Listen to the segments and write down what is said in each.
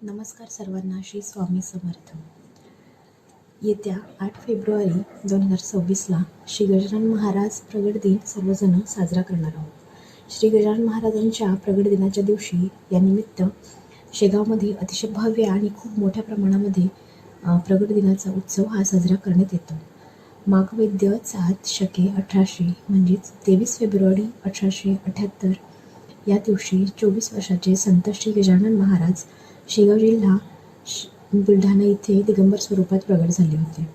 नमस्कार सर्वांना. श्री स्वामी समर्थ. येत्या 8 फेब्रुवारी 2026ला श्री गजानन महाराज प्रगट दिन सर्वजण साजरा करणार आहोत. श्री गजानन महाराजांच्या प्रगट दिनाच्या दिवशी या निमित्त शेगावमध्ये अतिशय भव्य आणि खूप मोठ्या प्रमाणामध्ये प्रगट दिनाचा उत्सव हा साजरा करण्यात येतो. माघवैद्य 7 शके 1800 म्हणजेच 23 फेब्रुवारी 1878 या दिवशी 24 वर्षाचे संत श्री गजानन महाराज शेगाव जिल्हा बुलढाणा इथे दिगंबर स्वरूपात प्रगट झाले होते.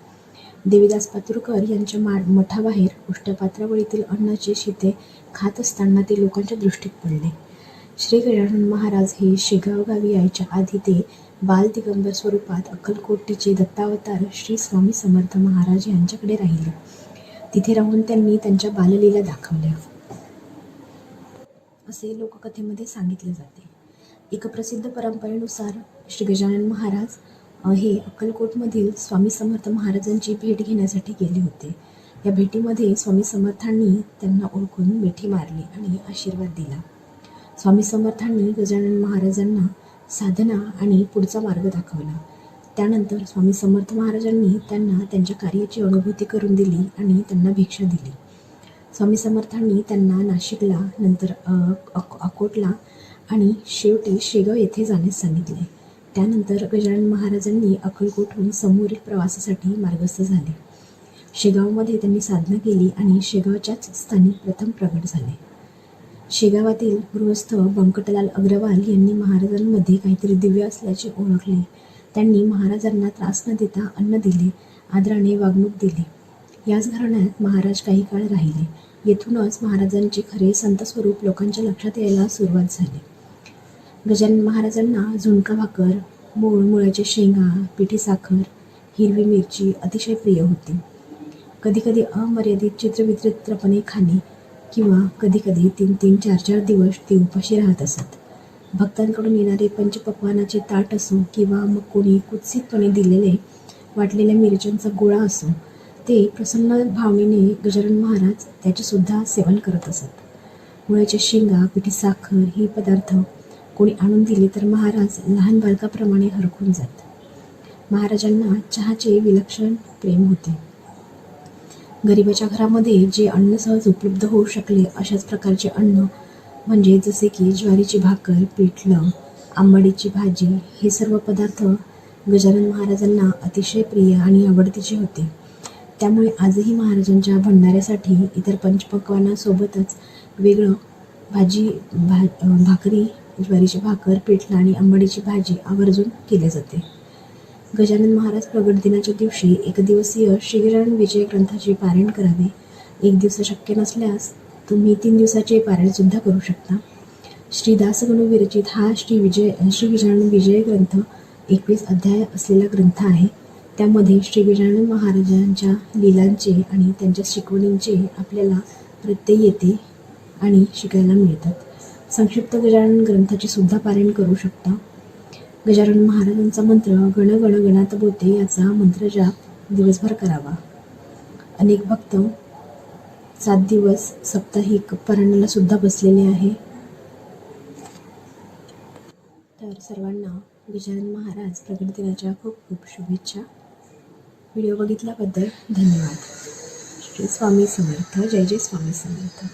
देवीदास पातुरकर यांच्या मठाबाहेर उष्टपात्रावळीतील अन्नाचे शिते खात असताना ते लोकांच्या दृष्टीत पडले. श्री गजानन महाराज हे शेगाव गावी यायच्या आधी ते बाल दिगंबर स्वरूपात अक्कलकोटीचे दत्तावतार श्री स्वामी समर्थ महाराज यांच्याकडे राहिले. तिथे राहून त्यांनी त्यांच्या बाललीला दाखवल्या असे लोककथेमध्ये सांगितले जाते. एका प्रसिद्ध परंपरेनुसार श्री गजानन महाराज हे अक्कलकोटमधील स्वामी समर्थ महाराजांची भेट घेण्यासाठी गेले होते. या भेटीमध्ये स्वामी समर्थांनी त्यांना ओळखून मिठी मारली आणि आशीर्वाद दिला. स्वामी समर्थांनी गजानन महाराजांना साधना आणि पुढचा मार्ग दाखवला. त्यानंतर स्वामी समर्थ महाराजांनी त्यांना त्यांच्या कार्याची अनुभूती करून दिली आणि त्यांना भिक्षा दिली. स्वामी समर्थांनी त्यांना नाशिकला, नंतर अकोटला आणि शेवटी शेगाव येथे जाण्यास सांगितले. त्यानंतर गजानन महाराजांनी अक्कलकोटहून समोरील प्रवासासाठी मार्गस्थ झाले. शेगावमध्ये त्यांनी साधना केली आणि शेगावच्याच स्थानी प्रथम प्रगट झाले. शेगावातील गृहस्थ बंकटलाल अग्रवाल यांनी महाराजांमध्ये काहीतरी दिव्य असल्याचे ओळखले. त्यांनी महाराजांना त्रास न देता अन्न दिले, आदराने वागणूक दिली. याच घराण्यात महाराज काही काळ राहिले. येथूनच महाराजांचे खरे संत स्वरूप लोकांच्या लक्षात यायला सुरुवात झाली. गजानन महाराजांना झुणका भाकर, मुळ्याच्या शेंगा, पिठी साखर, हिरवी मिरची अतिशय प्रिय होती. कधीकधी अमर्यादित चित्रविचित्रपणे खाणे किंवा कधीकधी 3-3, 4-4 दिवस ते उपाशी राहत असत. भक्तांकडून येणारे पंचपक्वानाचे ताट असो किंवा मग कोणी कुत्सितपणे दिलेले वाटलेल्या मिरच्यांचा गोळा असो, ते प्रसन्न भावनेने गजानन महाराज त्याचेसुद्धा सेवन करत असत. मुळ्याच्या शेंगा, पिठी साखर ही पदार्थ कोणी आणून दिले तर महाराज लहान बालकाप्रमाणे हरखून जात. महाराजांना चहाचे विलक्षण प्रेम होते. गरिबाच्या घरामध्ये जे अन्न सहज उपलब्ध होऊ शकले अशाच प्रकारचे अन्न म्हणजे जसे की ज्वारीची भाकर, पिठलं, आंबाडीची भाजी हे सर्व पदार्थ गजानन महाराजांना अतिशय प्रिय आणि आवडतीचे होते. त्यामुळे आजही महाराजांच्या भंडाऱ्यासाठी इतर पंचपक्वानासोबतच वेगळं भाकरी, ज्वारीची भाकर, पिठलं आणि आंबाडीची भाजी आवर्जून केली जाते. गजानन महाराज प्रगट दिनाच्या दिवशी एकदिवसीय श्री गजानन विजय ग्रंथाचे पारायण करावे. 1 दिवस शक्य नसल्यास तुम्ही 3 दिवसाचे पारायणसुद्धा करू शकता. श्री दासगणू विरचित हा श्री गजानन विजय ग्रंथ 21 अध्याय असलेला ग्रंथ आहे. त्यामध्ये श्री गजानन महाराजांच्या लीलांचे आणि त्यांच्या शिकवणींचे आपल्याला प्रत्यय येते आणि शिकायला मिळतात. संक्षिप्त गजानन ग्रंथाचे सुद्धा पारायण करू शकता. गजानन महाराजांचा मंत्र गण गण गणात बोते याचा मंत्रजाप दिवसभर करावा. अनेक भक्त 7 दिवस साप्ताहिक पारायणाला सुद्धा बसलेले आहे. तर सर्वांना गजानन महाराज प्रगट दिनाच्या खूप खूप शुभेच्छा. व्हिडिओ बघितल्याबद्दल धन्यवाद. श्री स्वामी समर्थ. जय जय स्वामी समर्थ.